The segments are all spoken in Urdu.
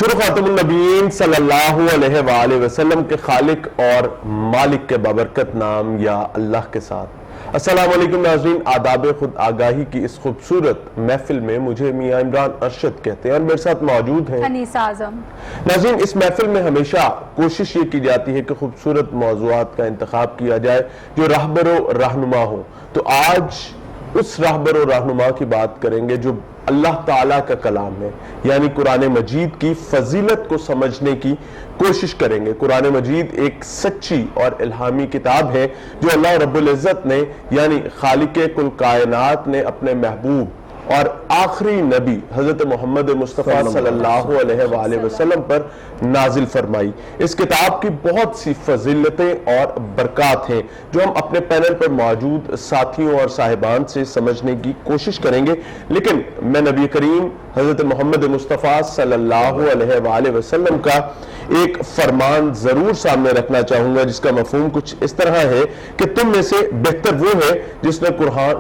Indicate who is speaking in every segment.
Speaker 1: محمد خاتم النبیین صلی اللہ علیہ وآلہ وسلم کے خالق اور مالک کے بابرکت نام یا اللہ کے ساتھ السلام علیکم ناظرین، آداب خود آگاہی کی اس خوبصورت محفل میں مجھے میاں عمران ارشد کہتے ہیں اور میرے ساتھ موجود ہیں
Speaker 2: انیسہ اعظم۔
Speaker 1: ناظرین، اس محفل میں ہمیشہ کوشش یہ کی جاتی ہے کہ خوبصورت موضوعات کا انتخاب کیا جائے جو راہبر و رہنما ہو۔ تو آج اس راہبر و رہنما کی بات کریں گے جو اللہ تعالیٰ کا کلام ہے، یعنی قرآن مجید کی فضیلت کو سمجھنے کی کوشش کریں گے۔ قرآن مجید ایک سچی اور الہامی کتاب ہے جو اللہ رب العزت نے یعنی خالق کل کائنات نے اپنے محبوب اور آخری نبی حضرت محمد مصطفیٰ صلی اللہ علیہ وآلہ وسلم پر نازل فرمائی۔ اس کتاب کی بہت سی فضیلتیں اور برکات ہیں جو ہم اپنے پینل پر موجود ساتھیوں اور صاحبان سے سمجھنے کی کوشش کریں گے، لیکن میں نبی کریم حضرت محمد مصطفیٰ صلی اللہ علیہ وآلہ وسلم کا ایک فرمان ضرور سامنے رکھنا چاہوں گا جس کا مفہوم کچھ اس طرح ہے کہ تم میں سے بہتر وہ ہے جس نے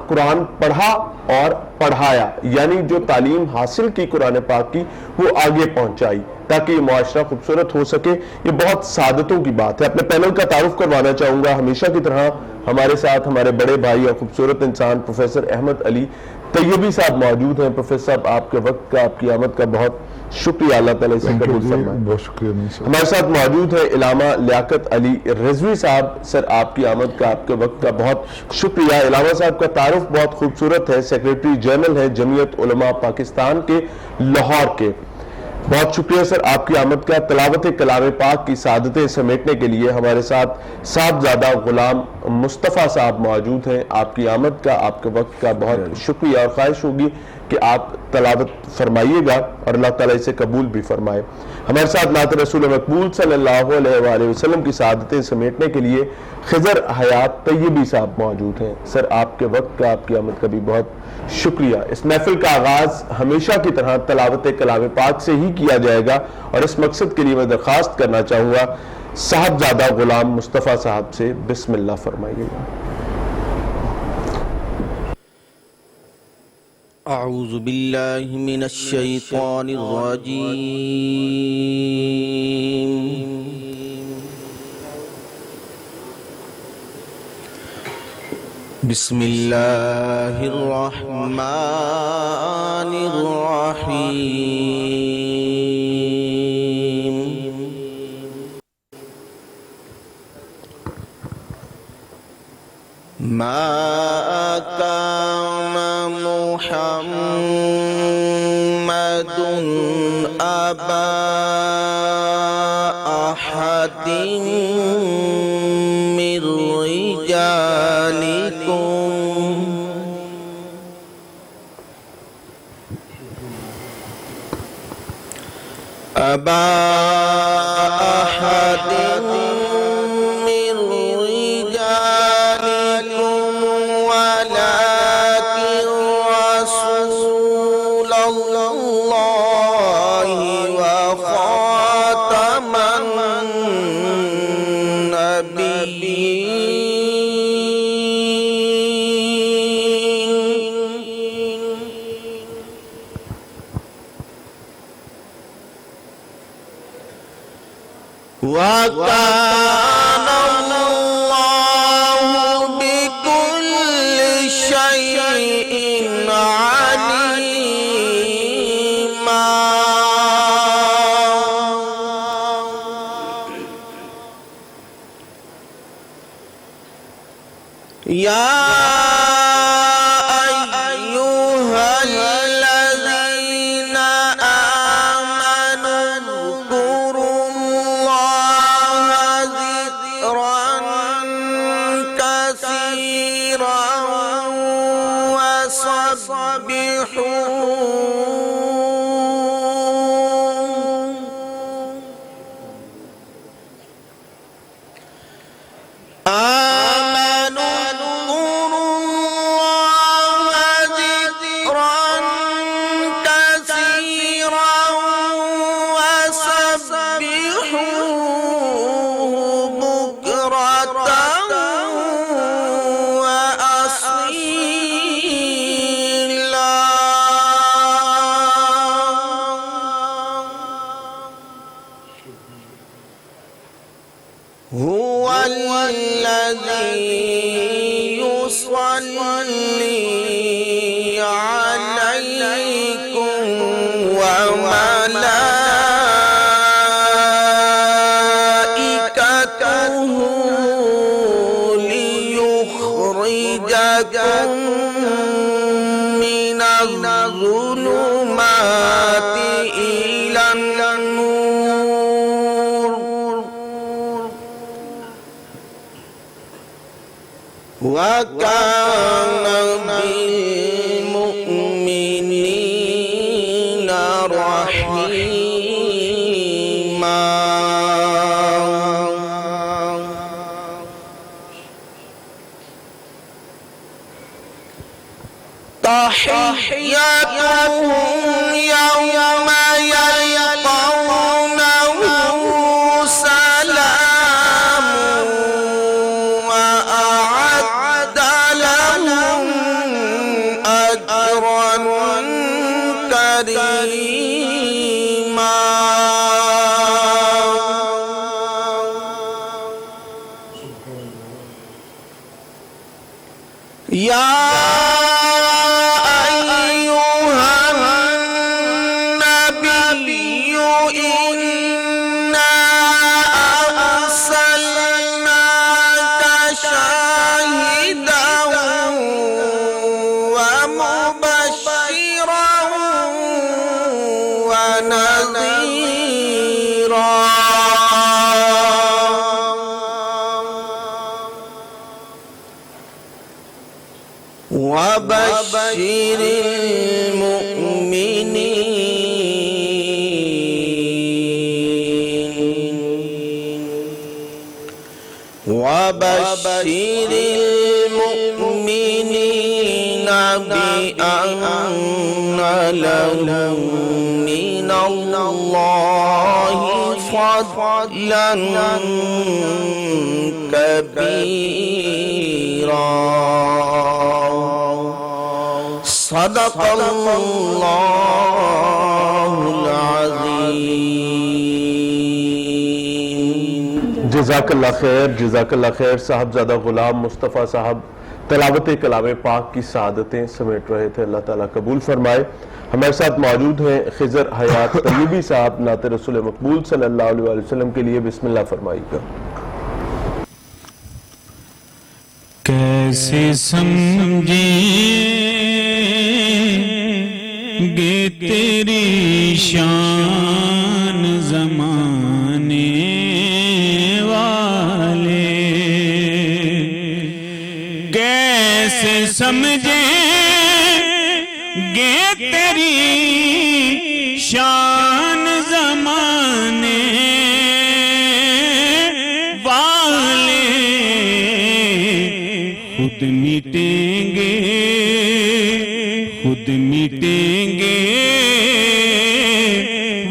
Speaker 1: قرآن پڑھا اور پڑھایا، یعنی جو تعلیم حاصل کی قرآن پاک کی وہ آگے پہنچائی تاکہ یہ معاشرہ خوبصورت ہو سکے۔ یہ بہت سعادتوں کی بات ہے۔ اپنے پینل کا تعارف کروانا چاہوں گا ہمیشہ کی طرح ہمارے ساتھ ہمارے بڑے بھائی اور خوبصورت انسان پروفیسر احمد علی طیبی صاحب موجود ہیں۔ پروفیسر صاحب، آپ کے وقت کا، آپ کی آمد کا بہت شکریہ، اللہ تعالیٰ اسے قبول فرمائے۔
Speaker 3: بہت شکریہ۔
Speaker 1: ہمارے ساتھ موجود ہے علامہ لیاقت علی رضوی صاحب۔ سر، آپ کی آمد کا، آپ کے وقت کا بہت شکریہ۔ علامہ صاحب کا تعارف بہت خوبصورت ہے، سیکریٹری جنرل ہے جمعیت علماء پاکستان کے لاہور کے۔ بہت شکریہ سر آپ کی آمد کا۔ تلاوت کلام پاک کی سعادتیں سمیٹنے کے لیے ہمارے ساتھ صاحبزادہ غلام مصطفیٰ صاحب موجود ہیں۔ آپ کی آمد کا، آپ کے وقت کا بہت شکریہ اور خواہش ہوگی کہ آپ تلاوت فرمائیے گا اور اللہ تعالیٰ اسے قبول بھی فرمائے۔ ہمارے ساتھ نعت رسول مقبول صلی اللہ علیہ وآلہ وسلم کی سعادتیں سمیٹنے کے لیے خضر حیات طیبی صاحب موجود ہیں۔ سر، آپ کے وقت کا، آپ کی آمد کا بھی بہت شکریہ۔ اس محفل کا آغاز ہمیشہ کی طرح تلاوت کلام پاک سے ہی کیا جائے گا اور اس مقصد کے لیے میں درخواست کرنا چاہوں گا صاحبزادہ غلام مصطفیٰ صاحب سے، بسم اللہ فرمائیے گا۔
Speaker 4: اعوذ باللہ من الشیطان الرجیم، بسم اللہ الرحمن الرحیم۔ ما كان محمد أبا أحد من رجالكم أبا أحد وَكَانَ اللَّهُ بِكُلِّ شَيْءٍ عَلِيمًا۔ يَا يخرجكم من الظلمات إلى النور وكان بالمؤمنين رحيما تحيتهم يوم يلقونه سلام وأعد لهم أجرا كريما يا وبشر المؤمنين بأن لهم من الله فضلا كبيرا صدق اللہ العظیم۔
Speaker 1: جزاک اللہ خیر صاحبزادہ غلام مصطفیٰ صاحب تلاوت کلام پاک کی سعادتیں سمیٹ رہے تھے، اللہ تعالیٰ قبول فرمائے۔ ہمارے ساتھ موجود ہیں خضر حیات طیبی صاحب، نعت رسول مقبول صلی اللہ علیہ وسلم کے لیے بسم اللہ فرمائیے گا۔
Speaker 2: کیسے سمجھیں گے تیری شان زمانے والے، کیسے سمجھیں گے تیری شان زمانے والے، خود مٹیں گے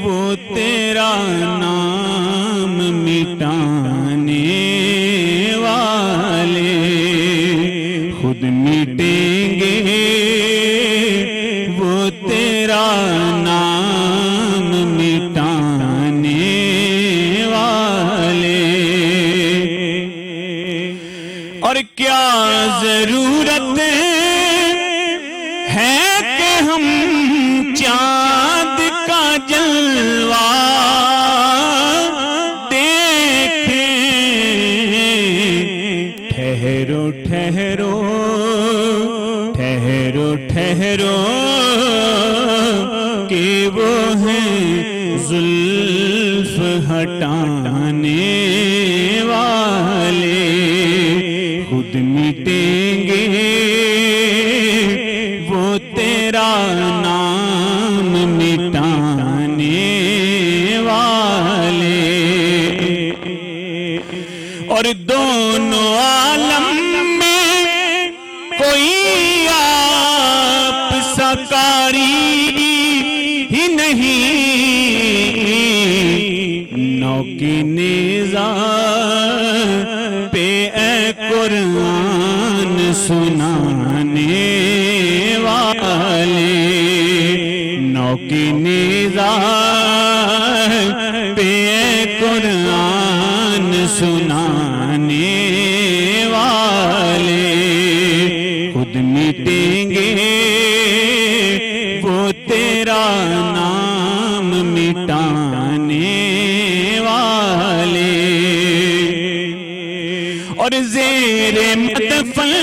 Speaker 2: وہ تیرا نام مٹانے والے، خود مٹیں گے وہ تیرا نام مٹانے والے۔ اور کیا ضرورت ہے کہ ہم چاند کا جلوہ دیکھیں، ٹھہرو ٹھہرو ٹھہرو ٹھہرو کہ وہ ہیں زلف ہٹانے والے، خود مٹیں گے وہ تیرا نام مٹانے والے۔ اور دونوں عالم میں کوئی آپ سا قاری ہی نہیں، نو کی نیزہ پہ اے قرآن سنانے والے، نو کی نیزہ پہ اے قرآن سنانے والے، خود مٹیں گے وہ تیرا نام مٹانے والے۔ اور زیر مدفن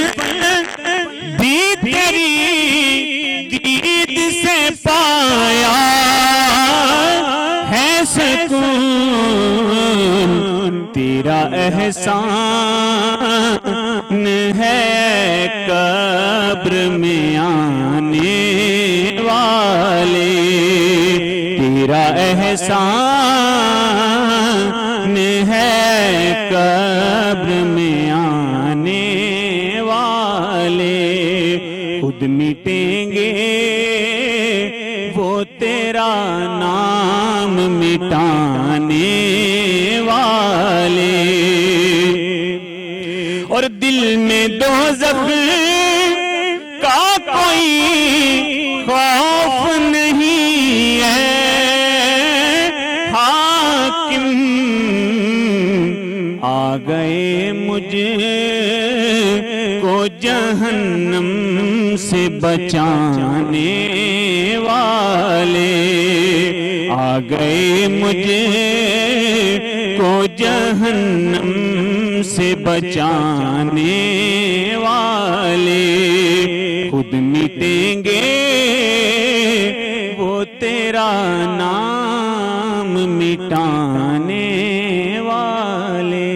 Speaker 2: احسان ہے قبر میں آنے والے، تیرا احسان ہے قبر میں آنے والے، خود مٹیں گے وہ تیرا نام مٹانے والے، اور دل میں دوزخ کا کوئی خوف نہیں ہے، حاکم آ گئے مجھ کو جہنم سے بچانے والے، آ گئے مجھے کو جہنم سے بچانے والے، خود مٹیں گے وہ تیرا نام مٹانے والے۔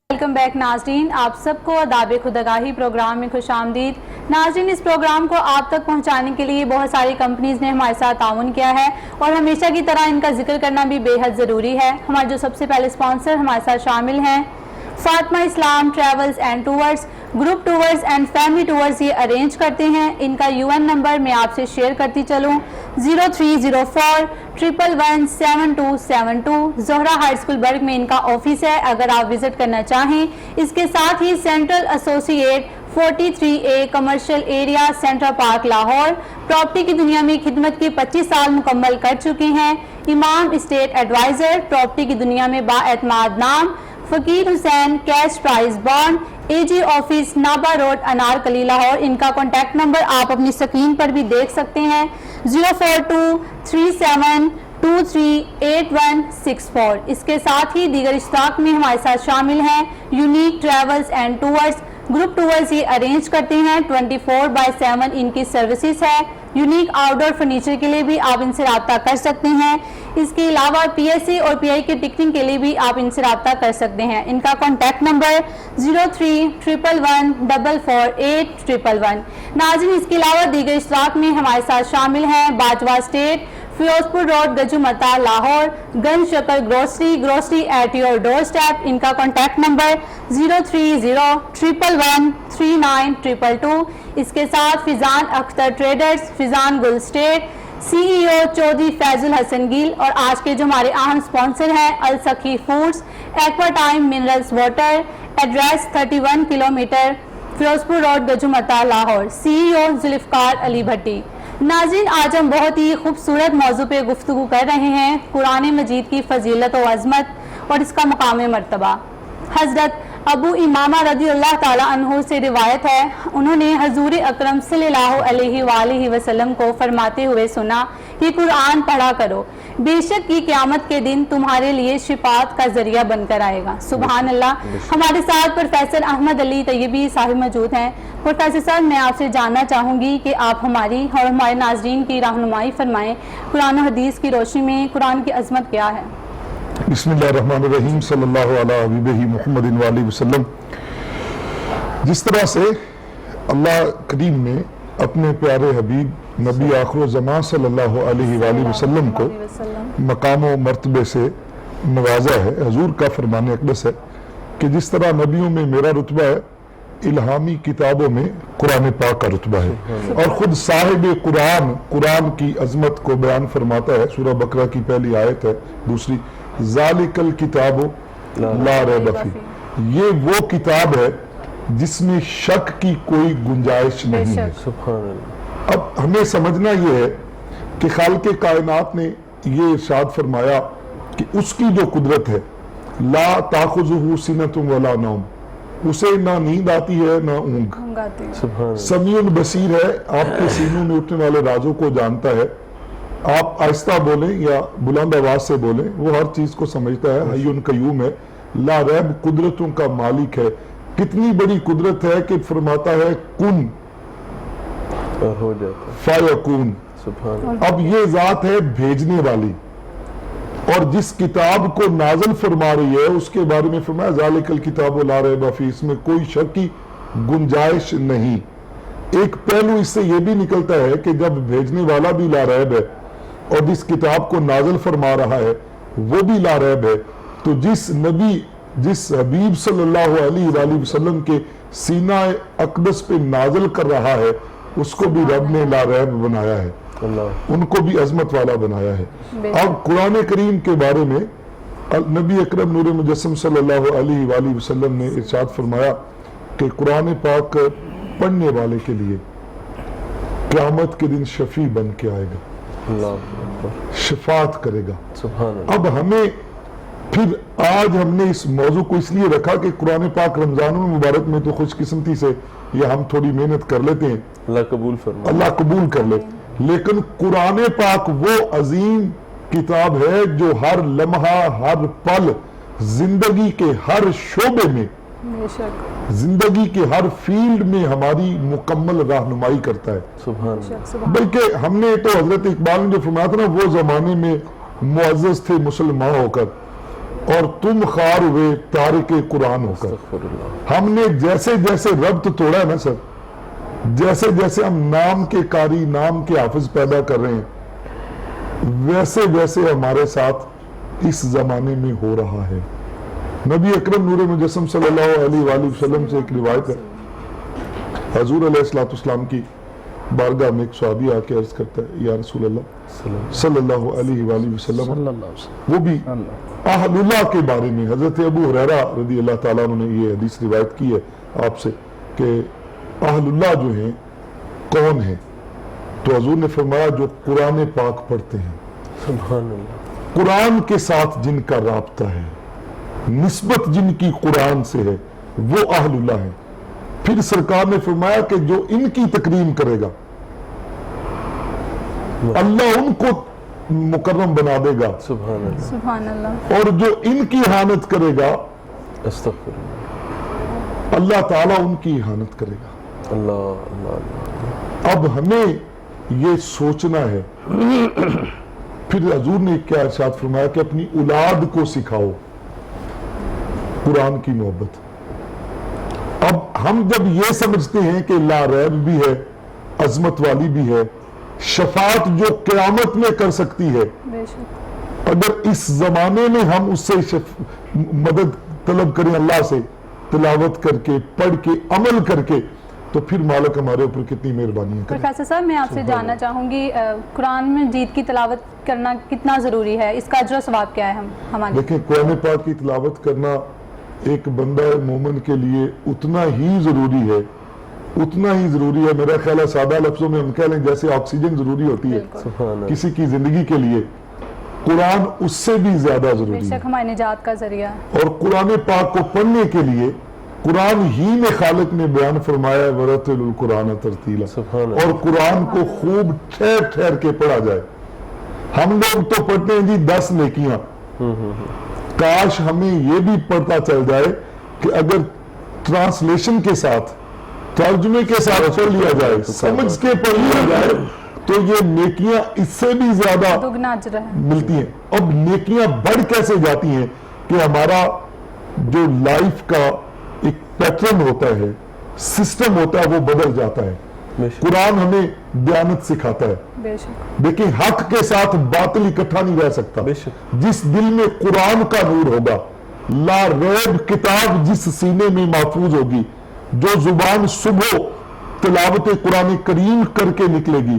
Speaker 3: ویلکم بیک ناظرین، آپ سب کو آداب خودآگاہی پروگرام میں خوش آمدید۔ ناظرین، اس پروگرام کو آپ تک پہنچانے کے لیے بہت ساری کمپنیز نے ہمارے ساتھ تعاون کیا ہے، اور ہمیشہ کی طرح ان کا ذکر کرنا بھی بے حد ضروری ہے۔ ہمارے جو سب سے پہلے اسپانسر ہمارے ساتھ شامل ہیں، Fatima Islam travels and tours, group tours and family tours یہ ارینج کرتے ہیں۔ ان کا UN نمبر میں آپ سے شیئر کرتی چلوں، 0304117272، زہرا ہائی اسکول برگ میں ان کا آفس ہے، اگر آپ وزٹ کرنا چاہیں۔ اس کے ساتھ ہی central associate 43A commercial area, central park, Lahore, property کی دنیا میں خدمت کے 25 سال مکمل کر چکے ہیں۔ امام اسٹیٹ ایڈوائزر، پراپرٹی کی دنیا میں با اعتماد نام، Faqir Hussain, cash prize bond, AG office, Nabha road, Anarkali, Lahore. ان کا کانٹیکٹ نمبر آپ اپنی اسکرین پر بھی دیکھ سکتے ہیں، 04237238164۔ اس کے ساتھ ہی دیگر اشتراک میں ہمارے ساتھ شامل ہیں unique travels and tours, group tours یہ ارینج کرتے ہیں، 24/7 ان کی سروسز ہے۔ یونیک آؤٹ ڈور فرنیچر کے لیے بھی آپ ان سے رابطہ کر سکتے ہیں۔ اس کے علاوہ PSA اور PI کے ٹکٹنگ کے لیے بھی آپ ان سے رابطہ کر سکتے ہیں۔ ان کا کانٹیکٹ نمبر 0311144811۔ ناظرین، اس کے علاوہ دیگر اشتراک میں ہمارے ساتھ شامل ہیں Bajwa estate, Ferozepur road, Gajumata, Lahore, Ganj Shakar grocery at your doorstep. ان کا کانٹیکٹ نمبر 03011113922۔ اس کے ساتھ Faizan Akhtar traders, Faizan Gul estate, CEO Chaudhry Faiz ul-Hassan Gill, اور آج کے جو ہمارے اہم اسپانسر ہیں Al-Sakhi foods, aqua time minerals water, address 31 kilometre, Ferozepur road, Gajumata, Lahore, CEO Zulfiqar Ali Bhatti. ناظرین، آج ہم بہت ہی خوبصورت موضوع پہ گفتگو کر رہے ہیں، قرآن مجید کی فضیلت و عظمت اور اس کا مقام مرتبہ۔ حضرت ابو امامہ رضی اللہ تعالیٰ عنہ سے روایت ہے، انہوں نے حضور اکرم صلی اللہ علیہ وآلہ وسلم کو فرماتے ہوئے سنا کہ قرآن پڑھا کرو، بے شک یہ قیامت کے دن تمہارے لیے شفاعت کا ذریعہ بن کر آئے گا۔ سبحان اللہ۔ ہمارے ساتھ پروفیسر احمد علی طیبی صاحب موجود ہیں۔ پروفیسر صاحب، میں آپ سے جاننا چاہوں گی کہ آپ ہماری اور ہمارے ناظرین کی رہنمائی فرمائیں، قرآن و حدیث کی روشنی میں قرآن کی عظمت کیا ہے؟
Speaker 5: بسم اللہ الرحمن الرحیم، صلی اللہ علیہ حبیبہ محمد وآلہ وسلم۔ جس طرح سے اللہ کریم نے اپنے پیارے حبیب نبی آخر الزمان صلی اللہ علیہ وآلہ وسلم کو مقام و مرتبے سے نوازا ہے، حضور کا فرمان اقدس ہے کہ جس طرح نبیوں میں میرا رتبہ ہے، الہامی کتابوں میں قرآن پاک کا رتبہ ہے، اور خود صاحب قرآن کی عظمت کو بیان فرماتا ہے۔ سورہ بقرہ کی پہلی آیت ہے، دوسری ذالک الکتاب لا ریب فیہ، یہ وہ کتاب ہے جس میں شک کی کوئی گنجائش نہیں ہے۔ اب ہمیں سمجھنا یہ ہے کہ خالق کائنات نے یہ ارشاد فرمایا کہ اس کی جو قدرت ہے، لا تاخذہ سنۃ ولا نوم، اسے نہ نیند آتی ہے نہ اونگ، سمیع بصیر ہے، آپ کے سینوں میں اٹھنے والے رازوں کو جانتا ہے۔ آپ آہستہ بولیں یا بلند آواز سے بولیں، وہ ہر چیز کو سمجھتا ہے، حی قیوم ہے، لا ریب قدرتوں کا مالک ہے۔ کتنی بڑی قدرت ہے کہ فرماتا ہے کن
Speaker 1: اور ہو جاتا
Speaker 5: فیکون۔
Speaker 1: سبحان اللہ۔
Speaker 5: اب یہ ذات ہے بھیجنے والی، اور جس کتاب کو نازل فرما رہی ہے اس کے بارے میں فرمایا ذالک الکتاب لا ریب فیہ، اس میں کوئی شک کی گنجائش نہیں۔ ایک پہلو اس سے یہ بھی نکلتا ہے کہ جب بھیجنے والا بھی لا ریب ہے اور جس کتاب کو نازل فرما رہا ہے وہ بھی لا ریب ہے، تو جس نبی، جس حبیب صلی اللہ علیہ وآلہ وسلم کے سینہ اقدس پہ نازل کر رہا ہے اس کو بھی رب نے لا ریب بنایا ہے،
Speaker 1: اللہ
Speaker 5: ان کو بھی عظمت والا بنایا ہے۔ اب قرآن کریم کے بارے میں نبی اکرم نور مجسم صلی اللہ علیہ وآلہ وسلم نے ارشاد فرمایا کہ قرآن پاک پڑھنے والے کے لیے قیامت کے دن شفیع بن کے آئے گا،
Speaker 1: اللہ اکبر،
Speaker 5: شفاعت کرے گا۔
Speaker 1: سبحان اللہ۔
Speaker 5: اب ہمیں پھر آج ہم نے اس موضوع کو اس لیے رکھا کہ قرآن پاک رمضان مبارک میں تو خوش قسمتی سے یا ہم تھوڑی محنت کر لیتے ہیں،
Speaker 1: اللہ قبول فرما۔
Speaker 5: اللہ قبول کر لے، لیکن قرآن پاک وہ عظیم کتاب ہے جو ہر لمحہ، ہر پل، زندگی کے ہر شعبے میں،
Speaker 3: بے شک
Speaker 5: زندگی کے ہر فیلڈ میں ہماری مکمل رہنمائی کرتا ہے۔
Speaker 1: سبحان اللہ۔
Speaker 3: سبحان
Speaker 5: بلکہ ہم نے تو حضرت اقبال نے جو فرمایا تھا نا، وہ زمانے میں معزز تھے مسلمان ہو کر اور تم خار ہوئے تارک قرآن ہو کر۔
Speaker 1: استغفر اللہ۔
Speaker 5: ہم نے جیسے جیسے ربط توڑا ہے نا سر، جیسے جیسے ہم نام کے قاری، نام کے حافظ پیدا کر رہے ہیں، ویسے ویسے ہمارے ساتھ اس زمانے میں ہو رہا ہے۔ نبی اکرم نور مجسم صلی اللہ علیہ وآلہ وسلم سے ایک روایت ہے، حضور علیہ السلام کی بارگاہ میں ایک صحابی آ کے عرض کرتا ہے یا رسول اللہ صلی اللہ علیہ وآلہ وسلم، وہ بھی اہل اللہ کے بارے میں، حضرت ابو ہریرہ رضی اللہ تعالیٰ عنہ نے یہ حدیث روایت کی ہے آپ سے کہ اہل اللہ جو ہیں کون ہیں، تو حضور نے فرمایا جو قرآن پاک پڑھتے ہیں،
Speaker 1: سبحان اللہ۔
Speaker 5: قرآن کے ساتھ جن کا رابطہ ہے، نسبت جن کی قرآن سے ہے، وہ اہل اللہ ہیں۔ پھر سرکار نے فرمایا کہ جو ان کی تکریم کرے گا اللہ ان کو مکرم بنا دے گا،
Speaker 1: سبحان اللہ۔
Speaker 3: سبحان اللہ۔
Speaker 5: اور جو ان کی احانت کرے گا
Speaker 1: استغفر اللہ۔
Speaker 5: اللہ تعالیٰ ان کی احانت کرے گا۔
Speaker 1: اللہ اللہ اللہ۔
Speaker 5: اب ہمیں یہ سوچنا ہے، پھر حضور نے کیا ارشاد فرمایا کہ اپنی اولاد کو سکھاؤ قرآن کی محبت۔ اب ہم جب یہ سمجھتے ہیں کہ لا ریب بھی ہے، عظمت والی بھی ہے، شفاعت جو قیامت میں کر سکتی ہے،
Speaker 3: بے شک
Speaker 5: اگر اس زمانے میں ہم اس سے مدد طلب کریں اللہ سے، تلاوت کر کے، پڑھ کے، عمل کر کے، تو پھر مالک ہمارے اوپر کتنی مہربانیاں کریں۔
Speaker 3: پروفیسر صاحب میں آپ سے جاننا چاہوں گی قرآن مجید کی تلاوت کرنا کتنا ضروری ہے، اس کا اجر و ثواب کیا ہے ہمارے؟
Speaker 5: دیکھیں قرآن پاک کی تلاوت کرنا ایک بندہ مومن کے لیے اتنا ہی ضروری ہے، اتنا ہی ضروری ہے، میرا خیال ہے سادہ لفظوں میں ہم کہہ لیں جیسے آکسیجن ضروری ہوتی ہے
Speaker 1: سبحان اللہ۔
Speaker 5: کسی کی زندگی کے لیے، قرآن اس سے بھی زیادہ
Speaker 3: بے
Speaker 5: ضروری ہے۔
Speaker 3: شک ہماری نجات کا ذریعہ ہے۔
Speaker 5: اور قرآن پاک کو پڑھنے کے لیے قرآن ہی میں خالق نے بیان فرمایا ہے وَرَتِّلُ الْقُرْآنَ تَرْتِيلًا،
Speaker 1: سبحان اللہ۔
Speaker 5: اور قرآن کو خوب ٹھہر ٹھہر کے پڑھا جائے۔ ہم لوگ تو پڑھتے ہیں جی 10 نیکیاں، کاش ہمیں یہ بھی پڑھتا چل جائے کہ اگر ٹرانسلیشن کے ساتھ، ترجمے کے ساتھ پڑھ لیا جائے، سمجھ کے پڑھ لیا جائے، تو یہ نیکیاں اس سے بھی زیادہ
Speaker 3: دگنا اجر ہے۔
Speaker 5: ملتی ہیں۔ اب نیکیاں بڑھ کیسے جاتی ہیں کہ ہمارا جو لائف کا ایک پیٹرن ہوتا ہے، سسٹم ہوتا ہے، وہ بدل جاتا ہے۔
Speaker 1: بے شک۔
Speaker 5: قرآن ہمیں دیانت سکھاتا ہے۔
Speaker 3: بے شک
Speaker 5: دیکھیں حق کے ساتھ باطل اکٹھا نہیں رہ سکتا۔
Speaker 1: بے شک۔
Speaker 5: جس دل میں قرآن کا نور ہوگا، لا ریب کتاب جس سینے میں محفوظ ہوگی، جو زبان صبح تلاوت قرآن کریم کر کے نکلے گی،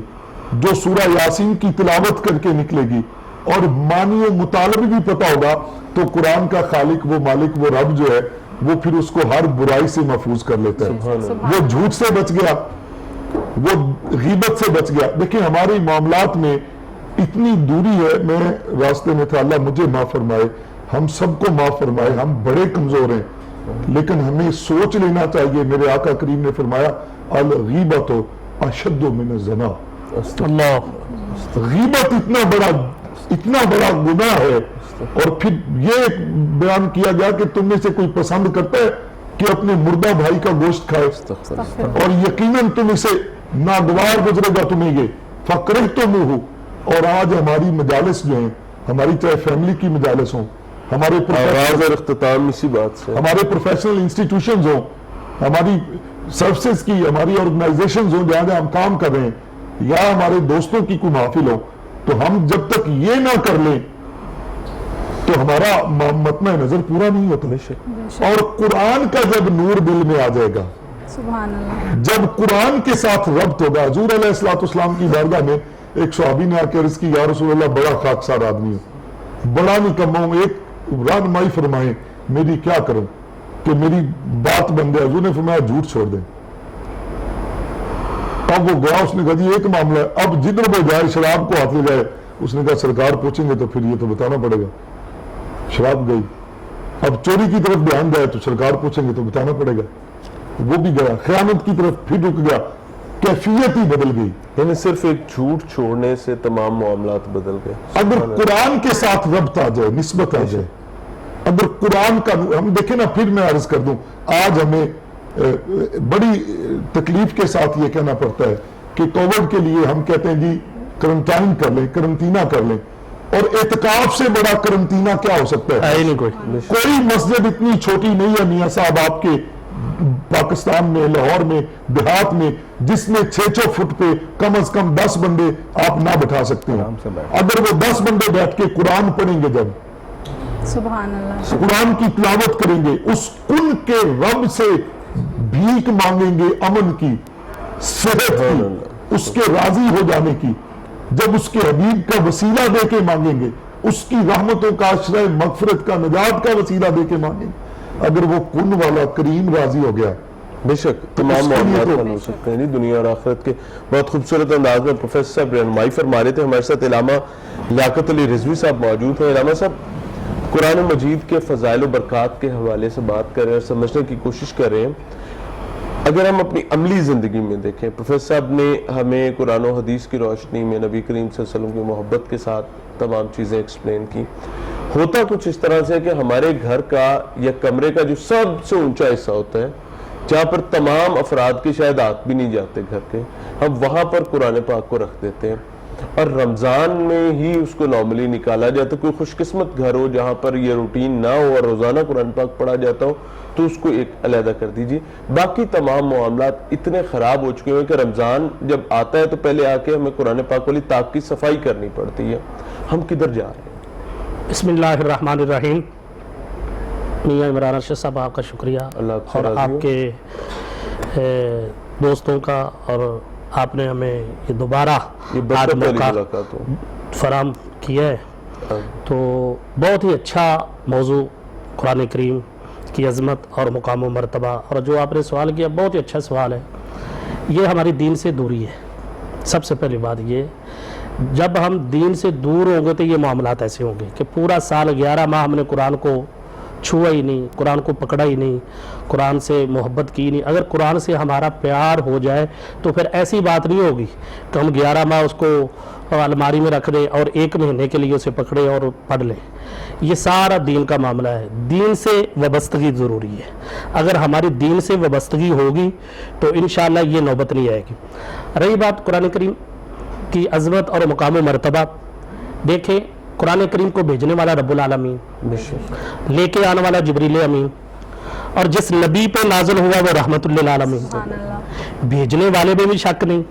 Speaker 5: جو سورہ یاسین کی تلاوت کر کے نکلے گی، اور معنی و مطالب بھی پتا ہوگا، تو قرآن کا خالق، وہ مالک، وہ رب جو ہے، وہ پھر اس کو ہر برائی سے محفوظ کر لیتا ہے۔ وہ جھوٹ سے بچ گیا، وہ غیبت سے بچ گیا۔ دیکھیں ہماری معاملات میں اتنی دوری ہے، میں راستے میں تھا، اللہ مجھے معاف فرمائے، ہم سب کو معاف فرمائے، ہم بڑے کمزور ہیں، لیکن ہمیں سوچ لینا چاہیے۔ میرے آقا کریم نے فرمایا الغیبت اشد من الزنا،
Speaker 1: اللہ
Speaker 5: غیبت اتنا بڑا گناہ ہے. اور پھر یہ بیان کیا گیا کہ تم میں سے کوئی پسند کرتا ہے کہ اپنے مردہ بھائی کا گوشت کھائے, اور یقیناً تم اسے ناگوار گزرے گا تمہیں یہ فَكَرِهْتُمُوهُ. اور آج ہماری مجالس جو ہیں, ہماری چاہے فیملی کی مجالس ہوں,
Speaker 1: آغاز اور اختتام اسی بات سے,
Speaker 5: ہمارے پروفیشنل انسٹیٹیوشنز ہوں, ہماری سروسز کی ہماری آرگنائزیشنز ہوں جہاں ہم کام کر رہے ہیں, یا ہمارے دوستوں کی کوئی محفل ہو, تو ہم جب تک یہ نہ کر لیں تو ہمارا مطمع نظر پورا نہیں ہوتا. اور قرآن کا جب نور دل میں آ جائے گا,
Speaker 3: سبحان اللہ,
Speaker 5: جب قرآن کے ساتھ ربط ہوگا. حضور علیہ السلام کی بارگاہ میں ایک صحابی نے آ کے عرض کی, یا رسول اللہ بڑا خاکسار آدمی ہوں, بڑا نکما ہوں, ایک رہنمائی فرمائیں میری کیا کروں کہ میری بات بن جائے. حضور نے فرمایا جھوٹ چھوڑ دیں. اب وہ گیا, اس نے کہا جی ایک معاملہ ہے, اب جدھر وہ جائے شراب کو ہاتھ لے جائے. اس نے کہا سرکار پوچھیں گے تو پھر یہ تو بتانا پڑے گا. شراب گئی. اب چوری کی طرف دھیان جائے تو سرکار پوچھیں گے تو بتانا پڑے گا. وہ بھی گیا. خیانت کی طرف پھر رک گیا. کیفیت ہی بدل گئی.
Speaker 1: یعنی صرف ایک جھوٹ چھوڑنے سے تمام معاملات بدل گئے.
Speaker 5: اگر قرآن کے ساتھ ربط آ جائے, نسبت آ جائے, اگر قرآن کا ہم دیکھیں نا, پھر میں عرض کر دوں, آج ہمیں بڑی تکلیف کے ساتھ یہ کہنا پڑتا ہے کہ کووڈ کے لیے ہم کہتے ہیں جی کرنٹائن کر لیں, کرنٹینہ کر لیں. اور اعتکاف سے بڑا کرنٹینہ کیا ہو سکتا ہے؟ کوئی مسجد اتنی چھوٹی نہیں ہے میاں صاحب آپ کے پاکستان میں, لاہور میں, دیہات میں, جس میں 6 فٹ پہ کم از کم 10 بندے آپ نہ بٹھا سکتے ہیں. اگر وہ 10 بندے بیٹھ کے قرآن پڑھیں گے, جب
Speaker 3: سبحان اللہ,
Speaker 5: قرآن کی تلاوت کریں گے, اس ان کے رب سے بھیک مانگیں گے, امن کی, صحت کی, اس کے راضی ہو جانے کی, جب اس کے حبیب کا وسیلہ دے کے مانگیں گے, اس کی رحمتوں کا عشرہ مغفرت کا, نجات کا وسیلہ دے کے مانگیں گے, اگر وہ کن والا کریم راضی ہو گیا,
Speaker 1: بے شک تمام معاملات حل ہو سکتے ہیں. دنیا اور آخرت کے بہت خوبصورت انداز میں پروفیسر صاحب رہنمائی فرما رہے تھے. ہمارے ساتھ علامہ لیاقت علی رضوی صاحب موجود ہیں. علامہ صاحب, قرآن مجید کے فضائل و برکات کے حوالے سے بات کر رہے ہیں اور سمجھنے کی کوشش کر رہے ہیں. اگر ہم اپنی عملی زندگی میں دیکھیں, پروفیسر صاحب نے ہمیں قرآن و حدیث کی روشنی میں نبی کریم صلی اللہ علیہ وسلم کی محبت کے ساتھ تمام چیزیں ایکسپلین کی. ہوتا کچھ اس طرح سے کہ ہمارے گھر کا یا کمرے کا جو سب سے اونچا حصہ ہوتا ہے, جہاں پر تمام افراد کے شاید ہاتھ بھی نہیں جاتے گھر کے, ہم وہاں پر قرآن پاک کو رکھ دیتے ہیں. اور رمضان میں ہی اس کو نارملی نکالا جاتا. کوئی خوش قسمت گھر ہو جہاں پر یہ روٹین نہ ہو اور روزانہ قرآن پاک پڑھا جاتا ہو, تو اس کو ایک علیحدہ کر دیجیے. باقی تمام معاملات اتنے خراب ہو چکے ہیں کہ رمضان جب آتا ہے تو پہلے آ کے ہمیں قرآن پاک والی طاق کی صفائی کرنی پڑتی ہے. ہم کدھر جا رہے ہیں؟
Speaker 6: بسم اللہ الرحمن الرحیم. میاں عمران ارشد صاحب آپ کا شکریہ, اور آپ کے دوستوں کا, اور آپ نے ہمیں یہ دوبارہ موقع فراہم کیا ہے. تو بہت ہی اچھا موضوع قرآن کریم کی عظمت اور مقام و مرتبہ, اور جو آپ نے سوال کیا بہت ہی اچھا سوال ہے. یہ ہماری دین سے دوری ہے. سب سے پہلی بات یہ, جب ہم دین سے دور ہوں گے تو یہ معاملات ایسے ہوں گے کہ پورا سال 11 ماہ ہم نے قرآن کو چھوا ہی نہیں, قرآن کو پکڑا ہی نہیں, قرآن سے محبت کی نہیں. اگر قرآن سے ہمارا پیار ہو جائے تو پھر ایسی بات نہیں ہوگی کہ ہم 11 ماہ اس کو الماری میں رکھ دیں اور 1 مہینے کے لیے اسے پکڑیں اور پڑھ لیں. یہ سارا دین کا معاملہ ہے. دین سے وابستگی ضروری ہے. اگر ہماری دین سے وابستگی ہوگی تو انشاءاللہ یہ نوبت نہیں آئے گی. رہی بات قرآن کریم کی عظمت اور مقام و مرتبہ, دیکھیں قرآن کریم کو بھیجنے والا رب العالمین, لے کے آنے والا جبریل امین, اور جس نبی پہ نازل ہوا وہ رحمت للعالمین. بھیجنے والے میں بھی شک نہیں,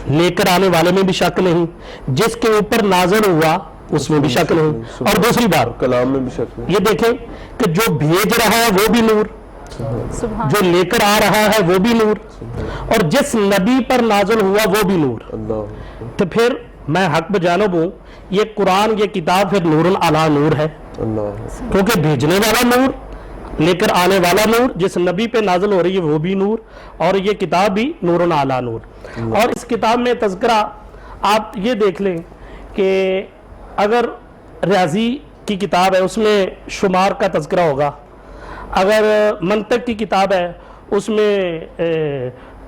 Speaker 6: لے کر آنے والے میں بھی شک نہیں, جس کے اوپر نازل ہوا اس میں بھی شک نہیں. اور دوسری بات
Speaker 1: کلام میں بھی شک نہیں.
Speaker 6: یہ دیکھیں کہ جو بھیج رہا ہے وہ بھی نور, جو لے کر آ رہا ہے وہ بھی نور, اور جس نبی پر نازل ہوا وہ بھی نور. تو پھر میں حق بجانب ہوں, یہ قرآن, یہ کتاب پھر نور علی نور ہے, کیونکہ بھیجنے والا نور, لے کر آنے والا نور, جس نبی پہ نازل ہو رہی ہے وہ بھی نور, اور یہ کتاب بھی نور علی نور. اور اس کتاب میں تذکرہ آپ یہ دیکھ لیں کہ اگر ریاضی کی کتاب ہے اس میں شمار کا تذکرہ ہوگا, اگر منطق کی کتاب ہے اس میں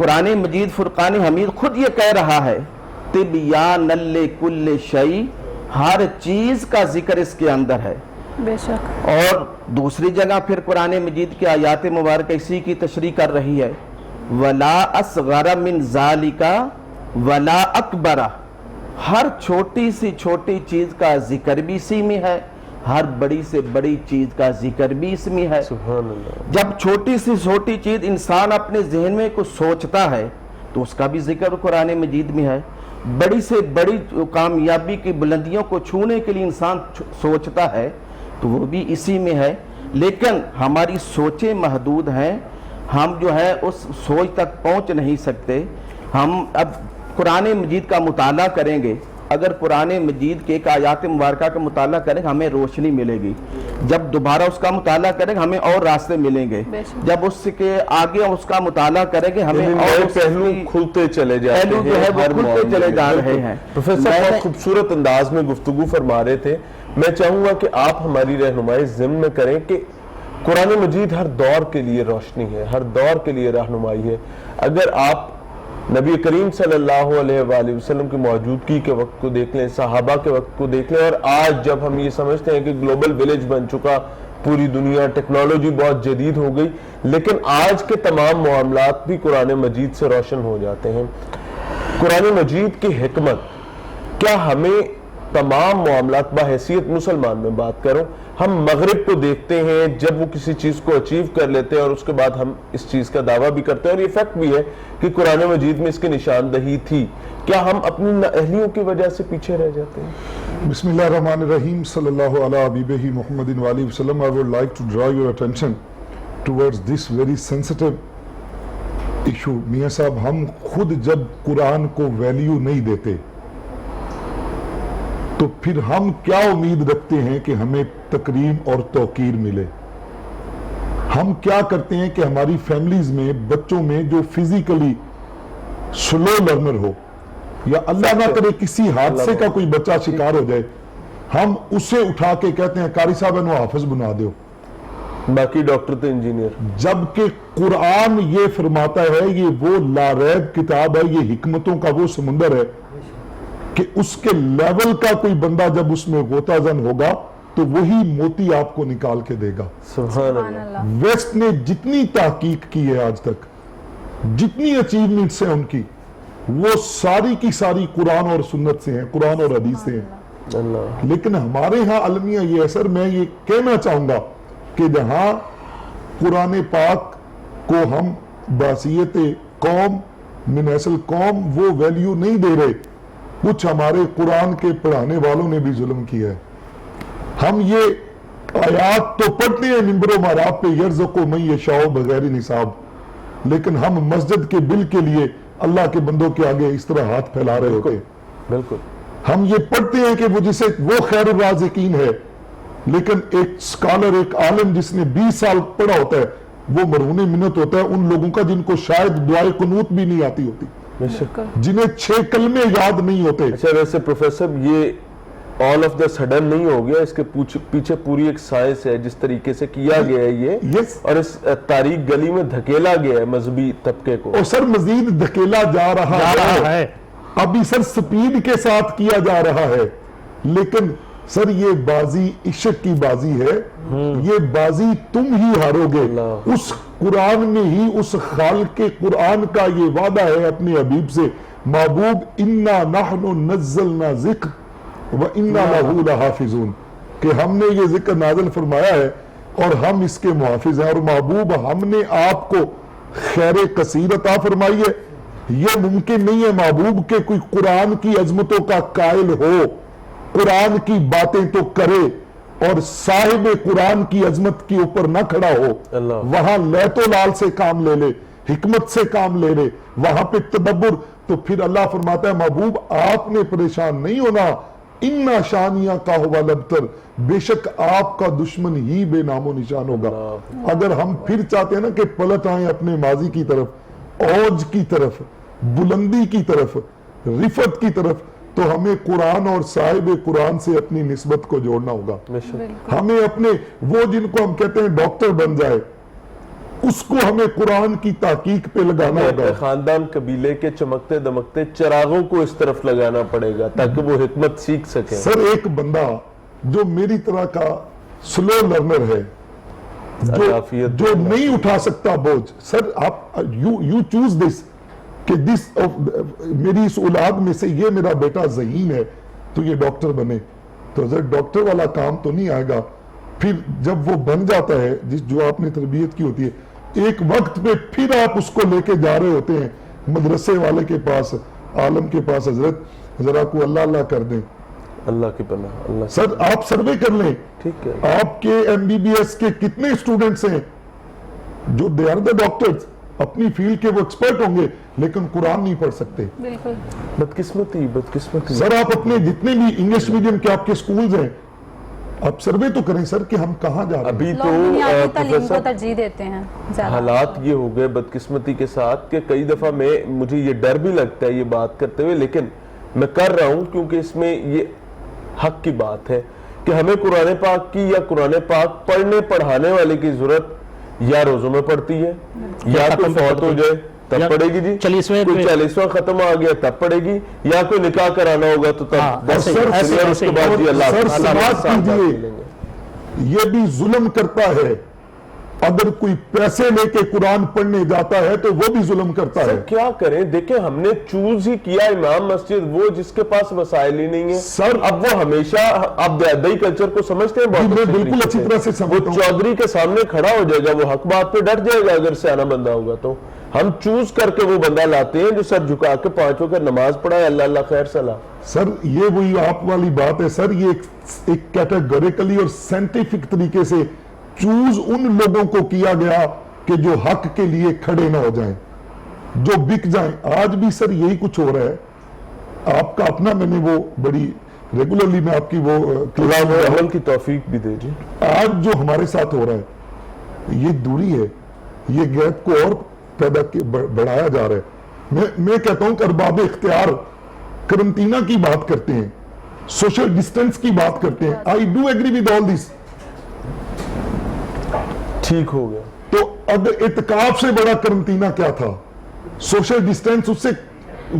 Speaker 7: قرآن مجید فرقان حمید خود یہ کہہ رہا ہے تبیان لکل شیء، ہر چیز کا ذکر اس کے اندر ہے.
Speaker 3: بے شک.
Speaker 7: اور دوسری جگہ پھر قرآن مجید کی آیات مبارکہ اسی کی تشریح کر رہی ہے وَلَا أَصْغَرَ مِنْ ذَلِكَ وَلَا أَكْبَرَ، ہر چھوٹی سی چھوٹی چیز کا ذکر بھی اسی میں ہے، ہر بڑی سے بڑی چیز کا ذکر بھی اس میں ہے.
Speaker 1: سبحان اللہ.
Speaker 7: جب چھوٹی سے چھوٹی چیز انسان اپنے ذہن میں کچھ سوچتا ہے تو اس کا بھی ذکر قرآن مجید میں ہے. بڑی سے بڑی کامیابی کی بلندیوں کو چھونے کے لیے انسان سوچتا ہے تو وہ بھی اسی میں ہے. لیکن ہماری سوچیں محدود ہیں، ہم جو ہے اس سوچ تک پہنچ نہیں سکتے. ہم اب قرآن مجید کا مطالعہ کریں گے، اگر قرآن مجید کے ایک آیات مبارکہ کا مطالعہ کریں ہمیں روشنی ملے گی. جب دوبارہ اس کا مطالعہ کریں ہمیں اور راستے ملیں گے. جب اس کے آگے اس کا مطالعہ کریں گے ہمیں اور
Speaker 1: پہلو کھلتے چلے جاتے ہیں،
Speaker 7: جو ہے وہ کھلتے چلے جا رہے ہیں.
Speaker 1: پروفیسر بہت خوبصورت انداز میں گفتگو فرما رہے تھے. میں چاہوں گا کہ آپ ہماری رہنمائی ضمن میں کریں کہ قرآن مجید ہر دور کے لیے روشنی ہے، ہر دور کے لیے رہنمائی ہے. اگر آپ نبی کریم صلی اللہ علیہ وآلہ وسلم کی موجودگی کے وقت کو دیکھ لیں، صحابہ کے وقت کو دیکھ لیں، اور آج جب ہم یہ سمجھتے ہیں کہ گلوبل ویلیج بن چکا پوری دنیا، ٹیکنالوجی بہت جدید ہو گئی، لیکن آج کے تمام معاملات بھی قرآن مجید سے روشن ہو جاتے ہیں. قرآن مجید کی حکمت کیا ہمیں تمام معاملات بحیثیت مسلمان میں بات کروں، ہم مغرب کو دیکھتے ہیں جب وہ کسی چیز کو اچیو کر لیتے ہیں اور اس کے بعد ہم اس چیز کا دعویٰ بھی کرتے ہیں، اور یہ فیکٹ بھی ہے کہ قرآن مجید میں اس کی نشاندہی تھی. کیا ہم اپنی نااہلیوں کی وجہ سے پیچھے رہ جاتے ہیں؟
Speaker 5: بسم اللہ الرحمن الرحیم. صلی اللہ علیہ حبیبہ محمد وآلہ وسلم. I would like to draw your attention towards this very sensitive issue. میاں صاحب، ہم خود جب قرآن کو ویلیو نہیں دیتے تو پھر ہم کیا امید رکھتے ہیں کہ ہمیں تکریم اور توقیر ملے؟ ہم کیا کرتے ہیں کہ ہماری فیملیز میں بچوں میں جو فزیکلی سلو لرنر ہو یا اللہ نہ کرے کسی حادثے کا کوئی بچہ شکار ہو جائے، ہم اسے اٹھا کے کہتے ہیں قاری صاحب انہوں حافظ بنا دیو،
Speaker 1: باقی ڈاکٹر تو انجینئر.
Speaker 5: جبکہ قرآن یہ فرماتا ہے یہ وہ لاریب کتاب ہے، یہ حکمتوں کا وہ سمندر ہے کہ اس کے لیول کا کوئی بندہ جب اس میں غوطہ زن ہوگا تو وہی موتی آپ کو نکال کے دے گا.
Speaker 1: سبحان اللہ.
Speaker 5: ویسٹ نے جتنی تحقیق کی ہے آج تک، جتنی اچیومنٹس ہیں ان کی، وہ ساری کی ساری قرآن اور سنت سے ہیں، قرآن اور حدیث سے ہیں.
Speaker 1: اللہ.
Speaker 5: لیکن ہمارے ہاں المیہ یہ اثر، میں یہ کہنا چاہوں گا کہ جہاں قرآن پاک کو ہم بحیثیت قوم من اصل قوم وہ ویلیو نہیں دے رہے، کچھ ہمارے قرآن کے پڑھانے والوں نے بھی ظلم کیا ہے. ہم یہ آیات تو پڑھتے ہیں ممبر و محراب پہ یرزقو من یشاء بغیر نصاب، لیکن ہم مسجد کے بل کے لیے اللہ کے بندوں کے آگے اس طرح ہاتھ پھیلا رہے ہوتے ہیں.
Speaker 1: بالکل.
Speaker 5: ہم یہ پڑھتے ہیں کہ وہ جسے وہ خیر الرازقین ہے، لیکن ایک سکالر، ایک عالم جس نے 20 سال پڑھا ہوتا ہے وہ مرہون منت ہوتا ہے ان لوگوں کا جن کو شاید دعائے قنوت بھی نہیں آتی ہوتی، جنہیں 6 کلمے یاد نہیں ہوتے.
Speaker 1: اچھا، ویسے پروفیسر یہ آل آف دا سڈن نہیں ہو گیا، اس کے پیچھے پوری ایک سائنس ہے جس طریقے سے کیا گیا ہے یہ، اور اس تاریخ گلی میں دھکیلا گیا ہے مذہبی طبقے کو،
Speaker 5: اور سر مزید دھکیلا جا رہا ہے. ابھی سر سپیڈ کے ساتھ کیا جا رہا ہے، لیکن سر یہ بازی عشق کی بازی ہے، یہ بازی تم ہی ہارو گے. اس قرآن میں ہی اس خالق قرآن کا یہ وعدہ ہے اپنے حبیب سے، محبوب انا نحن نزلنا ذکر وَإِنَّا لَهُ لَحَافِظُونَ، کہ ہم نے یہ ذکر نازل فرمایا ہے اور ہم اس کے محافظ ہیں. اور محبوب ہم نے آپ کو خیر کثیر عطا فرمائی ہے. یہ ممکن نہیں ہے محبوب کہ کوئی قرآن کی عظمتوں کا قائل ہو، قرآن کی باتیں تو کرے اور صاحب قرآن کی عظمت کے اوپر نہ کھڑا ہو. وہاں لیت و لال سے کام لے لے، حکمت سے کام لے لے، وہاں پہ تدبر. تو پھر اللہ فرماتا ہے محبوب آپ نے پریشان نہیں ہونا، اِنَّا شَانِيَا كَهُوَ الْأَبْتَرُ، بے شک آپ کا دشمن ہی بے نام و نشان ہوگا. اگر ہم پھر چاہتے ہیں نا کہ پلٹ آئیں اپنے ماضی کی طرف، اوج کی طرف، بلندی کی طرف، رفت کی طرف، تو ہمیں قرآن اور صاحب قرآن سے اپنی نسبت کو جوڑنا ہوگا. ہمیں اپنے وہ جن کو ہم کہتے ہیں ڈاکٹر بن جائے، اس کو ہمیں قرآن کی تحقیق پہ لگانا
Speaker 1: اپنے
Speaker 5: ہوگا.
Speaker 1: خاندان قبیلے کے چمکتے دمکتے چراغوں کو اس طرف لگانا پڑے گا تاکہ وہ حکمت سیکھ سکیں.
Speaker 5: سر ایک بندہ جو میری طرح کا سلو لرنر ہے, جو نہیں اٹھا سکتا بوجھ, سر آپ یو چوز دس کہ میری اس اولاد میں سے یہ میرا بیٹا ذہین ہے تو یہ ڈاکٹر بنے, تو سر ڈاکٹر والا کام تو نہیں آئے گا. پھر جب وہ بن جاتا ہے جو آپ نے تربیت کی ہوتی ہے, ایک وقت پہ پھر آپ اس کو لے کے جا رہے ہوتے ہیں مدرسے والے کے پاس, عالم کے پاس, حضرت ذرا کو اللہ اللہ کر دیں.
Speaker 1: اللہ کی پناہ. اللہ
Speaker 5: سر آپ سروے کر لیں,
Speaker 1: ٹھیک ہے,
Speaker 5: آپ کے MBBS کے کتنے اسٹوڈنٹس ہیں جو دے آر دا ڈاکٹرز, اپنی فیلڈ کے وہ ایکسپرٹ ہوں گے لیکن قرآن نہیں پڑھ سکتے.
Speaker 3: بالکل
Speaker 1: بدقسمتی.
Speaker 5: سر آپ اپنے جتنے بھی انگلش میڈیم کے آپ کے سکولز ہیں آپ سروے تو کریں سر کہ ہم کہاں جا رہے ہیں.
Speaker 1: ابھی
Speaker 3: لوگ دنیاوی تعلیم کو
Speaker 1: تو
Speaker 3: ترجیح دیتے ہیں زیادہ.
Speaker 1: حالات یہ ہو گئے بدقسمتی کے ساتھ کہ کئی دفعہ مجھے یہ ڈر بھی لگتا ہے یہ بات کرتے ہوئے, لیکن میں کر رہا ہوں کیونکہ اس میں یہ حق کی بات ہے کہ ہمیں قرآن پاک کی یا قرآن پاک پڑھنے پڑھانے والے کی ضرورت یا روزوں میں پڑتی ہے یا کوئی فوت ہو جائے تب پڑے گی جی, کوئی 40واں ختم آ گیا تب پڑے گی, یا کوئی نکاح کرانا ہوگا تو تب بس اس کے بعد جی اللہ
Speaker 5: سر سماعت کیجئے, یہ بھی ظلم کرتا ہے. اگر کوئی پیسے لے کے قرآن پڑھنے جاتا ہے تو وہ بھی ظلم کرتا ہے.
Speaker 1: کیا کریں, دیکھیں ہم نے چوز ہی کیا امام مسجد, وہ جس کے پاس وسائل ہی نہیں ہیں.
Speaker 5: سر
Speaker 1: اب وہ ہمیشہ آپ دیادئی کلچر کو سمجھتے ہیں
Speaker 5: میں بالکل اچھی طرح سے سمجھتا ہوں.
Speaker 1: وہ چودھری کے سامنے کھڑا ہو جائے گا, وہ حق بات پہ ڈٹ جائے گا اگر سیانا بندہ ہوگا تو. ہم چوز کر کے وہ بندہ لاتے ہیں جو سر جھکا کے 5 وقت نماز پڑھائے, اللہ اللہ خیر صلاح.
Speaker 5: سر یہ وہی آپ والی بات ہے سر, یہ ایک کیٹیگوریکلی اور سائنٹیفک طریقے سے چوز ان لوگوں کو کیا گیا کہ جو حق کے لیے کھڑے نہ ہو جائیں, جو بک جائیں. آج بھی سر یہی کچھ ہو رہا ہے. آپ کا اپنا میں نے وہ بڑی ریگولرلی میں آپ کی وہ
Speaker 1: عمل کی توفیق بھی دے جی.
Speaker 5: آج جو ہمارے ساتھ ہو رہا ہے یہ دوری ہے, یہ گیپ کو اور پیدا بڑھایا جا رہا ہے. میں کہتا ہوں کہ ارباب اختیار کرنٹینہ کی بات کرتے ہیں, سوشل ڈسٹنس کی بات کرتے ہیں. I do agree with all this.
Speaker 1: ٹھیک ہو گیا.
Speaker 5: تو اگر اعتکاف سے بڑا کرنٹینہ کیا تھا؟ سوشل ڈسٹنس اس سے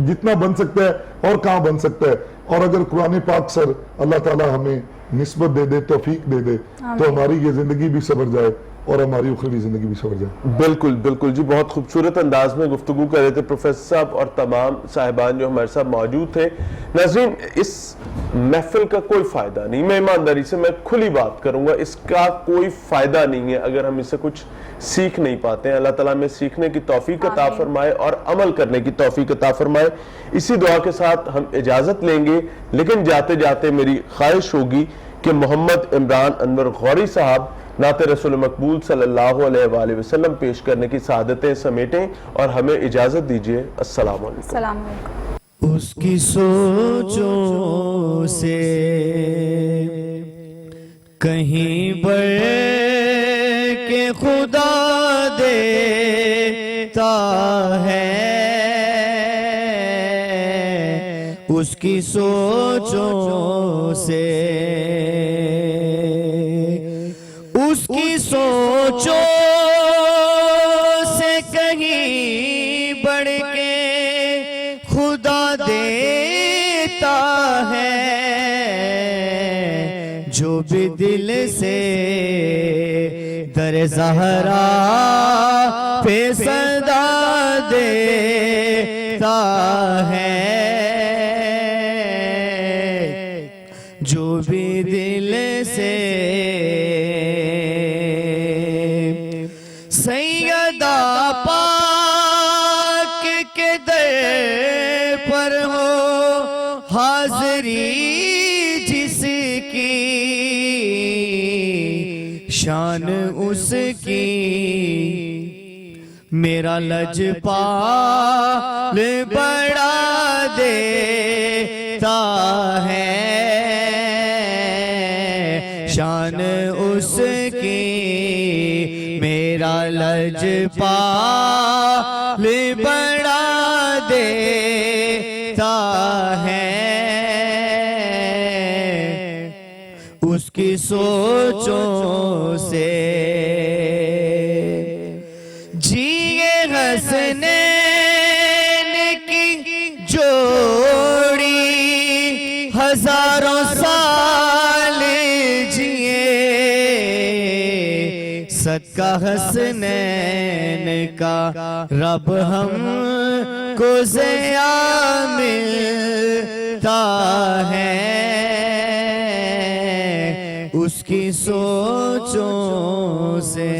Speaker 5: جتنا بن سکتا ہے اور کہاں بن سکتا ہے. اور اگر قرآن پاک سر اللہ تعالی ہمیں نسبت دے دے, توفیق دے دے, تو ہماری یہ زندگی بھی سنور جائے اور ہماری اخروی زندگی بھی سنور جائے.
Speaker 1: بالکل بالکل جی, بہت خوبصورت انداز میں گفتگو کر رہے تھے پروفیسر صاحب اور تمام صاحبان جو ہمارے ساتھ موجود تھے. ناظرین, اس محفل کا کوئی فائدہ نہیں, میں ایمانداری سے میں کھلی بات کروں گا, اس کا کوئی فائدہ نہیں ہے اگر ہم اس سے کچھ سیکھ نہیں پاتے ہیں. اللہ تعالیٰ میں سیکھنے کی توفیق عطا فرمائے اور عمل کرنے کی توفیق عطا فرمائے. اسی دعا کے ساتھ ہم اجازت لیں گے, لیکن جاتے جاتے میری خواہش ہوگی کہ محمد عمران انور غوری صاحب نعت رسول مقبول صلی اللہ علیہ وآلہ وسلم پیش کرنے کی سعادتیں سمیٹیں اور ہمیں اجازت دیجیے. السلام علیکم.
Speaker 3: السلام علیکم.
Speaker 2: اس کی سوچوں سے کہیں بڑھ کے خدا دیتا ہے, اس کی سوچوں سے, اس کی سوچوں سے کہیں بڑھ کے خدا دیتا ہے, جو بھی دل سے در زہرا پہ صدا دیتا ہے, جو بھی دل سے سیدہ پاک کے در پر ہو حاضری جس کی, شان اس کی میرا لجپال بڑھا دیتا ہے, شان اس کی میرا لجپال بڑھا دیتا ہے, اس کی سوچوں سے جیے حسنین کی جوڑی ہزاروں سال جیے صدقہ حسنین کا رب ہم کو ضیا ملتا ہے اس کی سوچوں سے